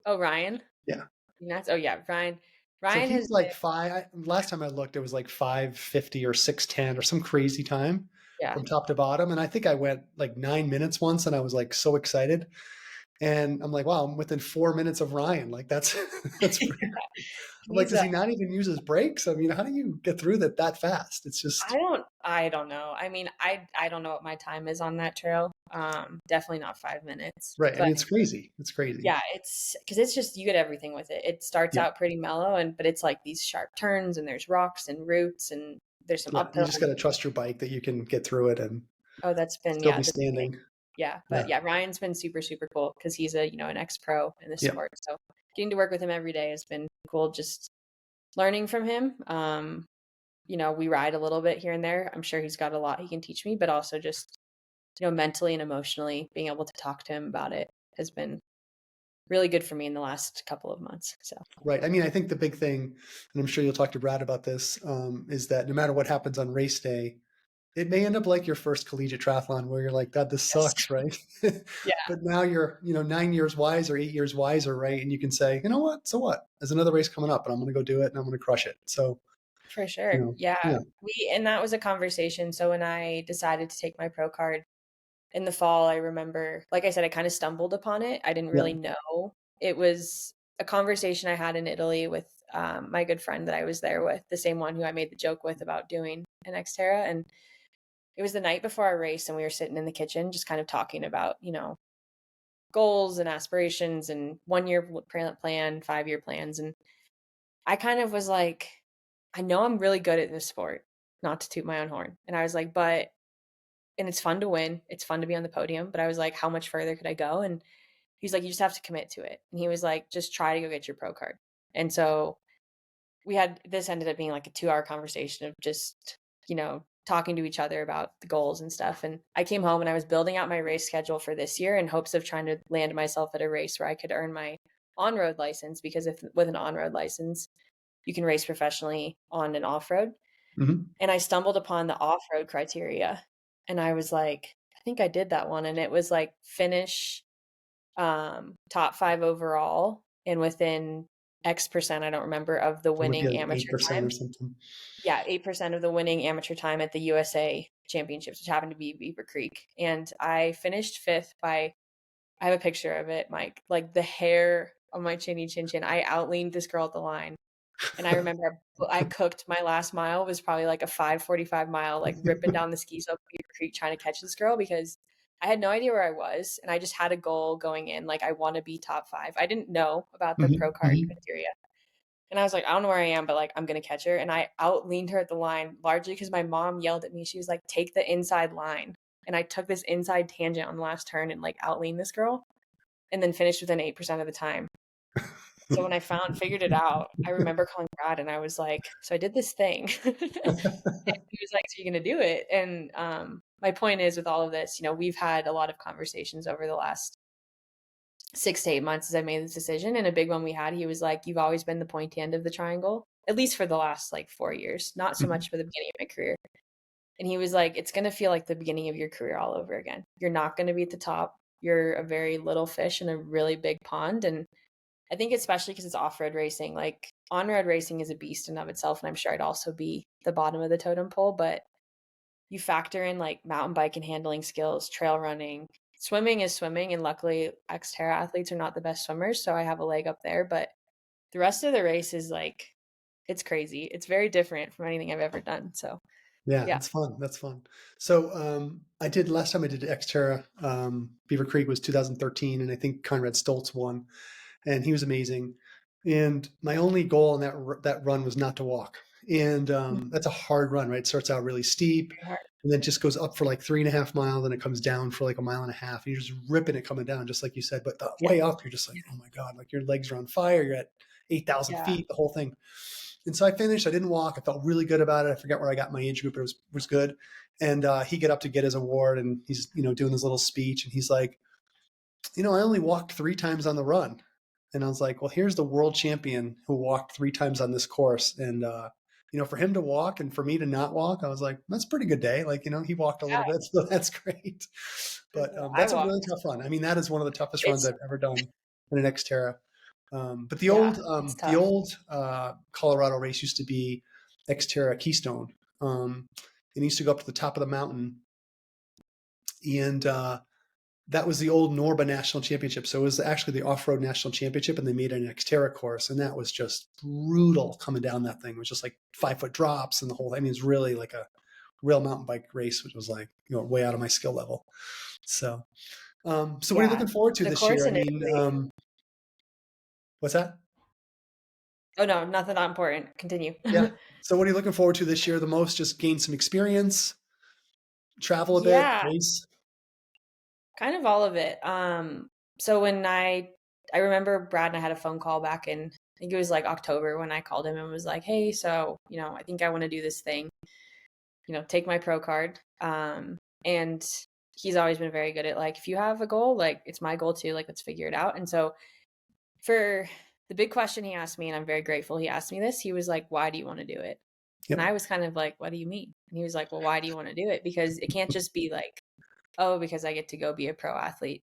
Oh, Ryan. Yeah. That's oh yeah, Ryan. So Ryan he's has like been last time I looked, it was like 5:50 or 6:10 or some crazy time yeah, from top to bottom. And I think I went like 9 minutes once and I was like so excited. And I'm like, wow, I'm within 4 minutes of Ryan. Like that's that's pretty great. I'm like, he's does he not even use his brakes? I mean, how do you get through that fast? It's just I don't know. I mean, I don't know what my time is on that trail. Definitely not 5 minutes, right. I but mean, it's crazy. It's crazy. yeah, it's because it's just you get everything with it. It starts Yeah. out pretty mellow, but it's like these sharp turns, and there's rocks and roots, and there's some Yeah. You uphill. just got to trust your bike that you can get through it and Oh, that's been still yeah, be standing. yeah, Yeah. but yeah, Ryan's been super super cool because he's a an ex pro in the Yeah. sport. So getting to work with him every day has been cool. Just learning from him. We ride a little bit here and there. I'm sure he's got a lot he can teach me, but also just mentally and emotionally being able to talk to him about it has been really good for me in the last couple of months. So Right. I mean, I think the big thing, and I'm sure you'll talk to Brad about this, is that no matter what happens on race day, it may end up like your first collegiate triathlon where you're like, God, this yes, sucks, right? yeah, But now you're, 9 years wiser, 8 years wiser, right? And you can say, you know what? So what? There's another race coming up and I'm going to go do it and I'm going to crush it. So, for sure. Yeah, yeah, and that was a conversation. So when I decided to take my pro card in the fall, I remember, like I said, I kind of stumbled upon it. I didn't yeah, really know. It was a conversation I had in Italy with my good friend that I was there with, the same one who I made the joke with about doing an Xterra. And it was the night before our race, and we were sitting in the kitchen just kind of talking about, goals and aspirations and 1 year plan, 5-year plans. And I kind of was like, I know I'm really good at this sport, not to toot my own horn. And I was like, and it's fun to win. It's fun to be on the podium. But I was like, how much further could I go? And he's like, you just have to commit to it. And he was like, just try to go get your pro card. And so this ended up being like a 2-hour conversation of just, talking to each other about the goals and stuff. And I came home and I was building out my race schedule for this year in hopes of trying to land myself at a race where I could earn my on-road license, because if with an on-road license, you can race professionally on and off-road. Mm-hmm. And I stumbled upon the off-road criteria and I was like, I think I did that one. And it was like finish top 5 overall and within X percent, I don't remember, of the It would be winning like amateur 8% or time. something. Yeah, 8% of the winning amateur time at the USA Championships, which happened to be Beaver Creek. And I finished 5th by, I have a picture of it, Mike, like the hair on my chinny chin chin. I outleaned this girl at the line. And I remember I cooked my last mile, was probably like a 5:45 mile, like ripping down the ski slope of Beaver Creek trying to catch this girl, because I had no idea where I was. And I just had a goal going in. Like, I want to be top 5. I didn't know about the pro Mm-hmm. card Mm-hmm. criteria. And I was like, I don't know where I am, but like, I'm going to catch her. And I outleaned her at the line, largely because my mom yelled at me. She was like, take the inside line. And I took this inside tangent on the last turn and like outleaned this girl and then finished within 8% of the time. So when I figured it out, I remember calling Brad and I was like, so I did this thing. And he was like, so you're going to do it. And my point is, with all of this, we've had a lot of conversations over the last 6 to 8 months as I made this decision. And a big one we had, he was like, you've always been the pointy end of the triangle, at least for the last like 4 years, not so much for the beginning of my career. And he was like, it's going to feel like the beginning of your career all over again. You're not going to be at the top. You're a very little fish in a really big pond. And I think especially because it's off-road racing, like on-road racing is a beast in of itself. And I'm sure I'd also be the bottom of the totem pole, but you factor in like mountain bike and handling skills, trail running, swimming is swimming. And luckily Xterra athletes are not the best swimmers. So I have a leg up there, but the rest of the race is like, it's crazy. It's very different from anything I've ever done. So Yeah, yeah. it's fun. That's fun. So last time I did Xterra, Beaver Creek was 2013, and I think Conrad Stoltz won, and he was amazing. And my only goal in that run was not to walk. And that's a hard run, right? It starts out really steep, Very hard. and then just goes up for like 3.5 miles, and it comes down for like 1.5 miles. And you're just ripping it coming down, just like you said. But the Yeah. way up, you're just like, oh my God, like your legs are on fire. You're at 8,000 Yeah. feet, the whole thing. And so I finished. I didn't walk. I felt really good about it. I forget where I got my age group, but it was good. And he got up to get his award, and he's doing his little speech, and he's like, I only walked 3 times on the run. And I was like, well, here's the world champion who walked 3 times on this course. And for him to walk and for me to not walk, I was like, that's a pretty good day. Like, he walked a little bit, so that's great. But I that's a walked. really tough run. I mean, that is one of the toughest runs It's I've ever done in an Xterra. But the yeah, old it's the tough. old Colorado race used to be Xterra Keystone, and used to go up to the top of the mountain, and that was the old Norba National Championship. So it was actually the off-road national championship, and they made an Xterra course, and that was just brutal coming down that thing. It was just like 5-foot drops and the whole thing. I mean, it's really like a real mountain bike race, which was like way out of my skill level. So, what are you Yeah. looking forward to The this year? course I mean, initially. what's that? Oh no, nothing that important. Continue. Yeah. So what are you looking forward to this year the most? Just gain some experience, travel a bit, Yeah, race? kind of all of it. So when I remember Brad and I had a phone call back in, I think it was like October, when I called him and was like, hey, so, I think I want to do this thing, take my pro card. And he's always been very good at like, if you have a goal, like it's my goal too, like let's figure it out. And so for the big question he asked me, and I'm very grateful he asked me this, he was like, why do you want to do it? And Yep. I was kind of like, what do you mean? And he was like, well, why do you want to do it? Because it can't just be like, oh, because I get to go be a pro athlete.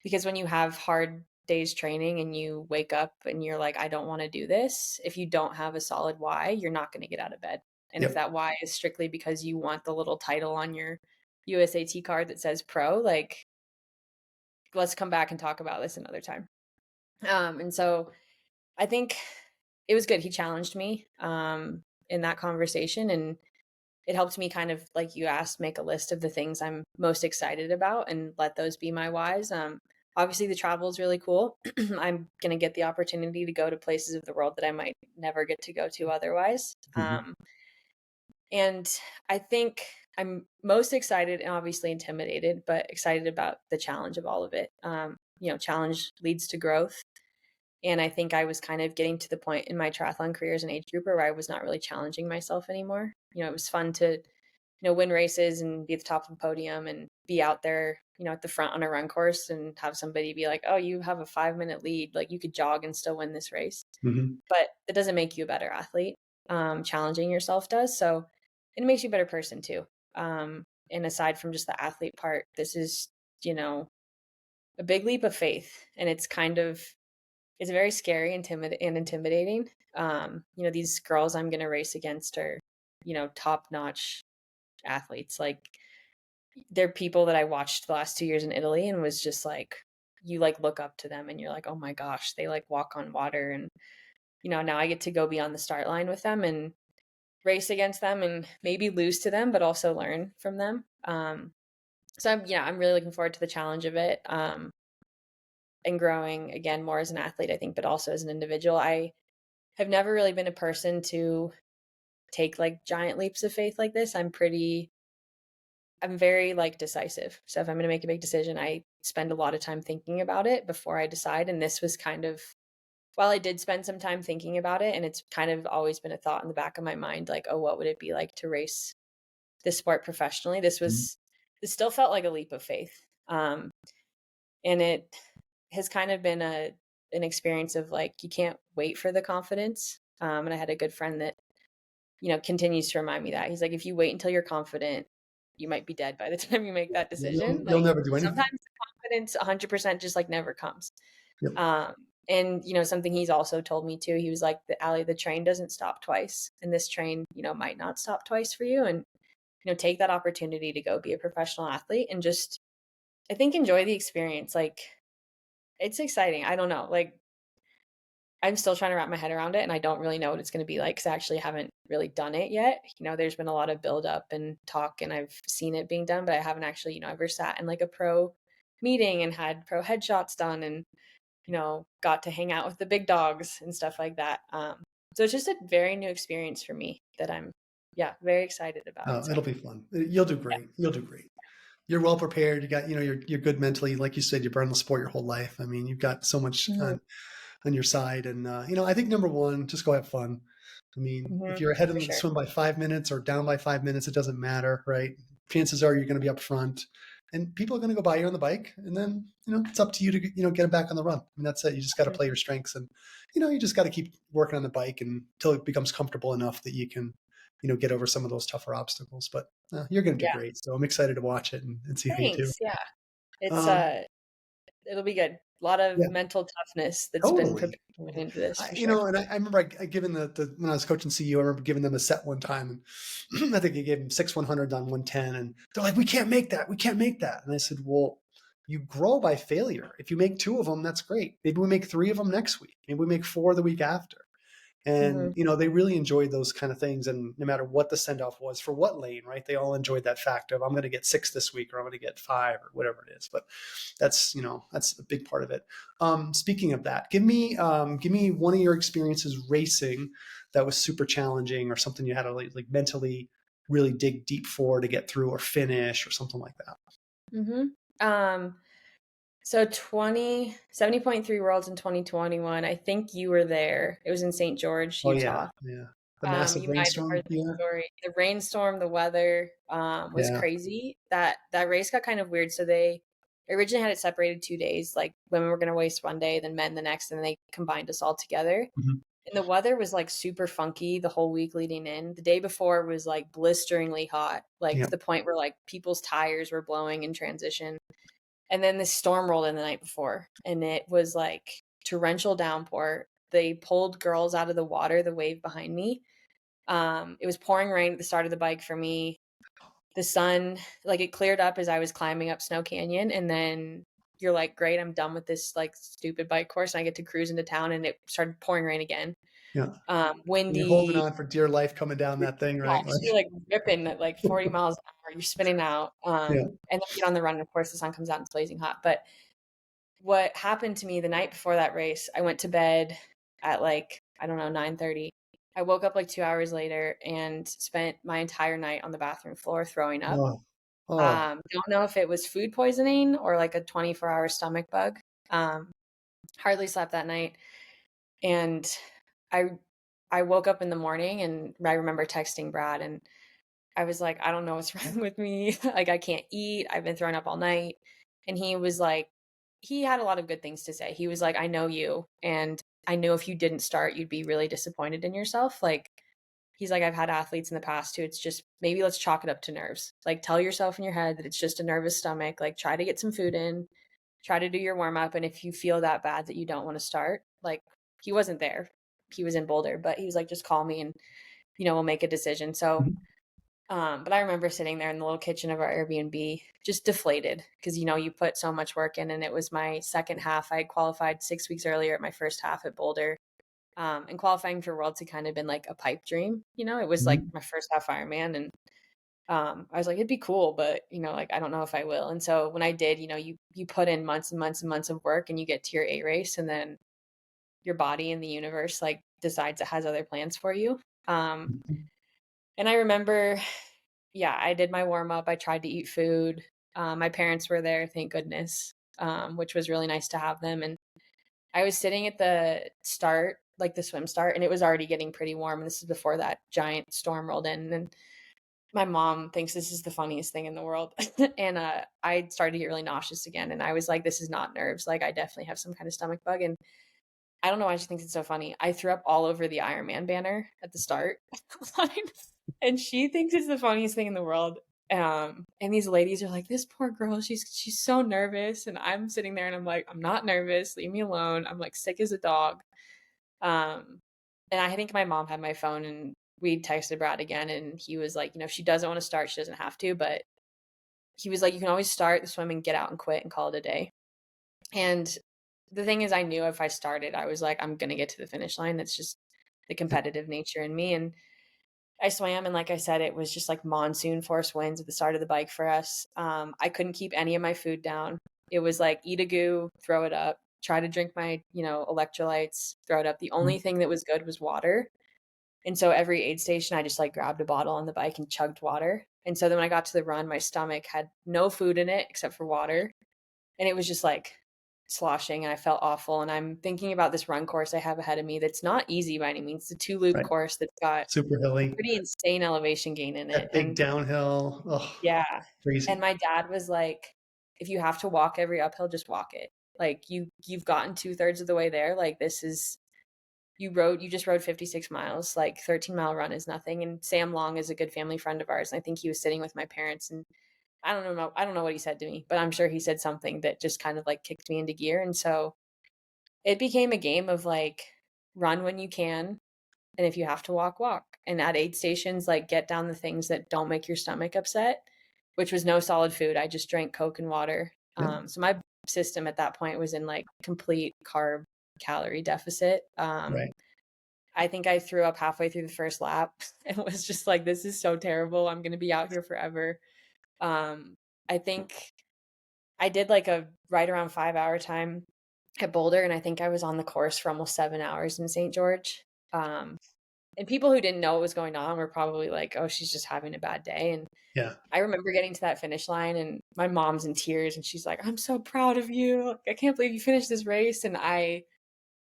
Because when you have hard days training and you wake up and you're like, I don't want to do this, if you don't have a solid why, you're not going to get out of bed. And if Yep. that why is strictly because you want the little title on your USAT card that says pro, like, let's come back and talk about this another time. And so I think it was good. He challenged me in that conversation, and it helped me kind of, like you asked, make a list of the things I'm most excited about and let those be my whys. obviously the travel is really cool. I'm going to get the opportunity to go to places of the world that I might never get to go to otherwise. Mm-hmm. And I think I'm most excited and obviously intimidated, but excited about the challenge of all of it. Challenge leads to growth. And I think I was kind of getting to the point in my triathlon career as an age grouper where I was not really challenging myself anymore. It was fun to, win races and be at the top of the podium and be out there, at the front on a run course and have somebody be like, oh, you have a 5-minute lead. Like you could jog and still win this race. Mm-hmm. But it doesn't make you a better athlete. Challenging yourself does. So it makes you a better person too. And aside from just the athlete part, this is, a big leap of faith. And it's very scary and intimidating. These girls I'm going to race against are, top notch athletes. Like they're people that I watched the last 2 years in Italy and was just like, you like look up to them and you're like, oh my gosh, they like walk on water. And, now I get to go be on the start line with them and race against them and maybe lose to them, but also learn from them. So I'm really looking forward to the challenge of it. And growing again, more as an athlete, I think, but also as an individual. I have never really been a person to take like giant leaps of faith like this. I'm very like decisive. So if I'm going to make a big decision, I spend a lot of time thinking about it before I decide. And this was kind of, while I did spend some time thinking about it, and it's kind of always been a thought in the back of my mind, like, oh, what would it be like to race this sport professionally? This still felt like a leap of faith. And it has kind of been an experience of like, you can't wait for the confidence. And I had a good friend that, continues to remind me that. He's like, if you wait until you're confident, you might be dead by the time you make that decision. You'll Like never do anything. sometimes the confidence 100% just like never comes. Yep. And something he's also told me too, he was like, Allie, the train doesn't stop twice, and this train, might not stop twice for you. And, take that opportunity to go be a professional athlete and just, I think, enjoy the experience. Like it's exciting. I don't know. Like I'm still trying to wrap my head around it and I don't really know what it's going to be like because I actually haven't really done it yet. There's been a lot of build up and talk and I've seen it being done, but I haven't actually, ever sat in like a pro meeting and had pro headshots done and, got to hang out with the big dogs and stuff like that. So it's just a very new experience for me that I'm, very excited about. Oh, it'll be fun. You'll do great. You'll do great. You're well prepared. You got, you're good mentally. Like you said, you've been in the sport your whole life. I mean, you've got so much on your side. And, I think number one, just go have fun. I mean, if you're ahead of the swim by 5 minutes or down by 5 minutes, it doesn't matter, right? Chances are you're going to be up front and people are going to go by you on the bike. And then, it's up to you to, get them back on the run. I mean, that's it. You just got to play your strengths and, you just got to keep working on the bike until it becomes comfortable enough that you can, get over some of those tougher obstacles. But you're going to do great. So I'm excited to watch it and see how you do. Yeah. It's, it'll be good. A lot of mental toughness that's been prepared into this. And I remember I given when I was coaching CU, I remember giving them a set one time, and I think I gave them 6 100s on 110, and they're like, "We can't make that. We can't make that." And I said, "Well, you grow by failure. If you make 2 of them, that's great. Maybe we make 3 of them next week. Maybe we make 4 the week after." And, they really enjoyed those kind of things. And no matter what the send off was for what lane, right? They all enjoyed that fact of, I'm going to get 6 this week, or I'm going to get 5 or whatever it is. But that's, that's a big part of it. Speaking of that, give me one of your experiences racing that was super challenging or something you had to like mentally really dig deep for to get through or finish or something like that. So 70.3 Worlds in 2021. I think you were there. It was in St. George, Utah. Yeah. The massive rainstorm. The story. The rainstorm, the weather was crazy. That race got kind of weird. So they originally had it separated 2 days. Like women were going to race one day, then men the next, and they combined us all together. And the weather was like super funky the whole week leading in. The day before was like blisteringly hot, like to the point where like people's tires were blowing in transition. And then this storm rolled in the night before, and it was like torrential downpour. They pulled girls out of the water, the wave behind me. It was pouring rain at the start of the bike for me. The sun, like it cleared up as I was climbing up Snow Canyon. And then you're like, great, I'm done with this like stupid bike course. And I get to cruise into town, and it started pouring rain again. Windy. You're holding on for dear life coming down that thing, right? You're like ripping at like 40 miles an hour. You're spinning out. And then you get on the run, and of course the sun comes out and it's blazing hot. But what happened to me the night before that race, I went to bed at like, I don't know, 9:30. I woke up like 2 hours later and spent my entire night on the bathroom floor throwing up. Oh, oh, Don't know if it was food poisoning or like a 24-hour stomach bug. Um, Hardly slept that night. And I I woke up in the morning and I remember texting Brad and I was like, I don't know what's wrong with me. Like, I can't eat. I've been throwing up all night. And he was like, he had a lot of good things to say. He was like, I know you. And I knew if you didn't start, you'd be really disappointed in yourself. Like, he's like, I've had athletes in the past too. It's just maybe let's chalk it up to nerves. Like, tell yourself in your head that it's just a nervous stomach. Like, try to get some food in, try to do your warm up. And if you feel that bad that you don't want to start, like, he wasn't there. He was in Boulder, but he was like, just call me and, we'll make a decision. So, but I remember sitting there in the little kitchen of our Airbnb, just deflated because, you put so much work in and it was my second half. I had qualified 6 weeks earlier at my first half at Boulder. And qualifying for Worlds had kind of been like a pipe dream. It was like my first half Ironman. And I was like, it'd be cool, but, like, I don't know if I will. And so when I did, you put in months and months and months of work and you get to your A race and then your body and the universe like decides it has other plans for you. And I remember, yeah, I did my warm up. I tried to eat food. My parents were there, thank goodness, which was really nice to have them. And I was sitting at the start, like the swim start, and it was already getting pretty warm. And this is before that giant storm rolled in. And my mom thinks this is the funniest thing in the world. And I started to get really nauseous again. And I was like, this is not nerves. Like, I definitely have some kind of stomach bug. And I don't know why she thinks it's so funny. I threw up all over the Ironman banner at the start line, and she thinks it's the funniest thing in the world. And these ladies are like, "This poor girl, she's so nervous," and I'm sitting there and I'm like, "I'm not nervous. Leave me alone. I'm like sick as a dog." Um, and I think my mom had my phone, and we texted Brad again, and he was like, "If she doesn't want to start, she doesn't have to." But he was like, "You can always start the swimming, get out and quit, and call it a day." And the thing is, I knew if I started, I was like, I'm going to get to the finish line. That's just the competitive nature in me. And I swam. And like I said, it was just like monsoon force winds at the start of the bike for us. I couldn't keep any of my food down. It was like eat a goo, throw it up, try to drink my, electrolytes, throw it up. The only thing that was good was water. And so every aid station, I just like grabbed a bottle on the bike and chugged water. And so then when I got to the run, my stomach had no food in it except for water. And it was just like sloshing and I felt awful. And I'm thinking about this run course I have ahead of me that's not easy by any means. It's a 2 loop right. course that's got Super a hilly. pretty insane elevation gain in it. That big And downhill. Oh, yeah. And crazy. my dad was like, if you have to walk every uphill, just walk it. Like you've gotten 2/3 of the way there. Like this is you just rode 56 miles. Like 13-mile run is nothing. And Sam Long is a good family friend of ours. And I think he was sitting with my parents and I don't know what he said to me, but I'm sure he said something that just kind of like kicked me into gear. And so it became a game of like run when you can. And if you have to walk, walk. And at aid stations, like get down the things that don't make your stomach upset, which was no solid food. I just drank Coke and water. Yep. So my system at that point was in like complete carb calorie deficit. Right. I think I threw up halfway through the first lap and was just like, this is so terrible. I'm going to be out here forever. I think I did like a right around 5 hour time at Boulder, and I think I was on the course for almost 7 hours in St. George. And people who didn't know what was going on were probably like, oh, she's just having a bad day. And Yeah. I remember getting to that finish line and my mom's in tears and she's like, I'm so proud of you. I can't believe you finished this race. And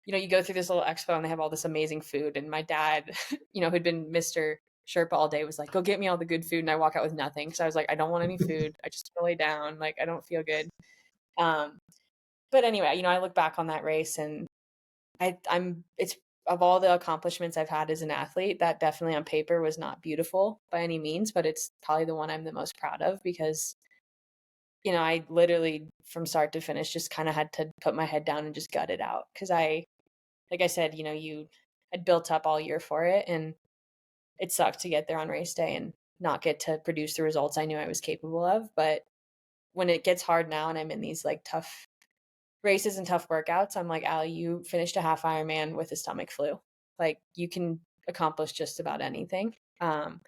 you go through this little expo and they have all this amazing food. And my dad, who'd been Mr. Sherpa all day was like, go get me all the good food. And I walk out with nothing. So I was like, I don't want any food. I just want to lay down. Like, I don't feel good. But anyway, I look back on that race and it's of all the accomplishments I've had as an athlete, that definitely on paper was not beautiful by any means, but it's probably the one I'm the most proud of because, I literally from start to finish just kind of had to put my head down and just gut it out. Cause like I said, I'd built up all year for it and it sucked to get there on race day and not get to produce the results I knew I was capable of. But when it gets hard now and I'm in these like tough races and tough workouts, I'm like, Allie, you finished a half Ironman with a stomach flu. Like you can accomplish just about anything. And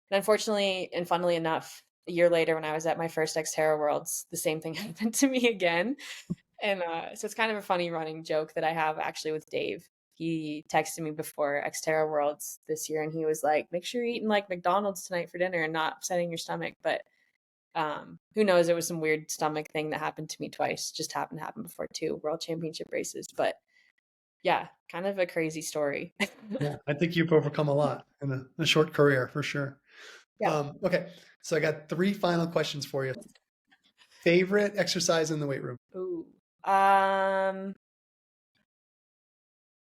unfortunately, and funnily enough, a year later when I was at my first Xterra Worlds, the same thing happened to me again. And so it's kind of a funny running joke that I have actually with Dave. He texted me before XTERRA Worlds this year, and he was like, "Make sure you're eating like McDonald's tonight for dinner and not upsetting your stomach." But who knows? It was some weird stomach thing that happened to me twice. Just happened to happen before 2 World Championship races. But yeah, kind of a crazy story. Yeah, I think you've overcome a lot in a short career for sure. Yeah. Okay, so I got 3 final questions for you. Favorite exercise in the weight room? Ooh.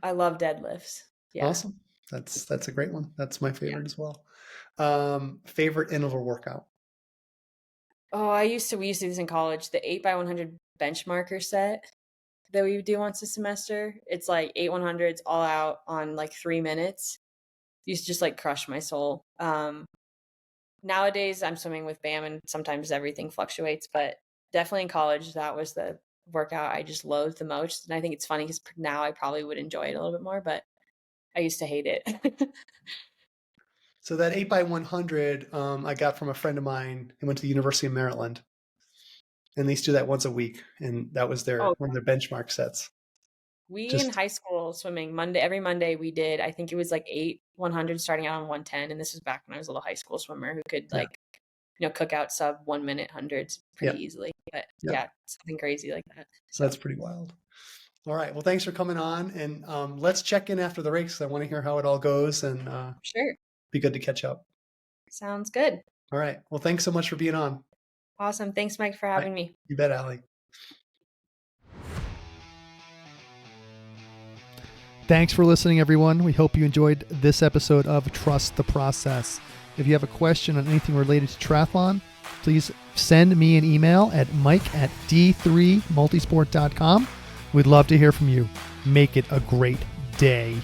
I love deadlifts. Yeah. Awesome. That's a great one. That's my favorite as well. Favorite interval workout? Oh, we used to do this in college, the 8x100 benchmarker set that we do once a semester. It's like 8 100s all out on like 3 minutes. Used to just like crush my soul. Nowadays I'm swimming with BAM and sometimes everything fluctuates, but definitely in college that was the workout I just loathed the most. And I think it's funny because now I probably would enjoy it a little bit more, but I used to hate it. So that 8x100 I got from a friend of mine who went to the University of Maryland, and they used to do that once a week, and that was Oh, one of their benchmark sets. we in Just high school swimming every Monday we did, I think it was like 8 100 starting out on 110. And this was back when I was a little high school swimmer who could like, cook out sub 1 minute hundreds pretty easily. But yeah, something crazy like that. So that's pretty wild. All right. Well, thanks for coming on, and let's check in after the race. I want to hear how it all goes, and Sure. be good to catch up. Sounds good. All right. Well, thanks so much for being on. Awesome. Thanks, Mike, for having me. You bet, Allie. Thanks for listening, everyone. We hope you enjoyed this episode of Trust the Process. If you have a question on anything related to triathlon, please send me an email at mike@d3multisport.com. We'd love to hear from you. Make it a great day.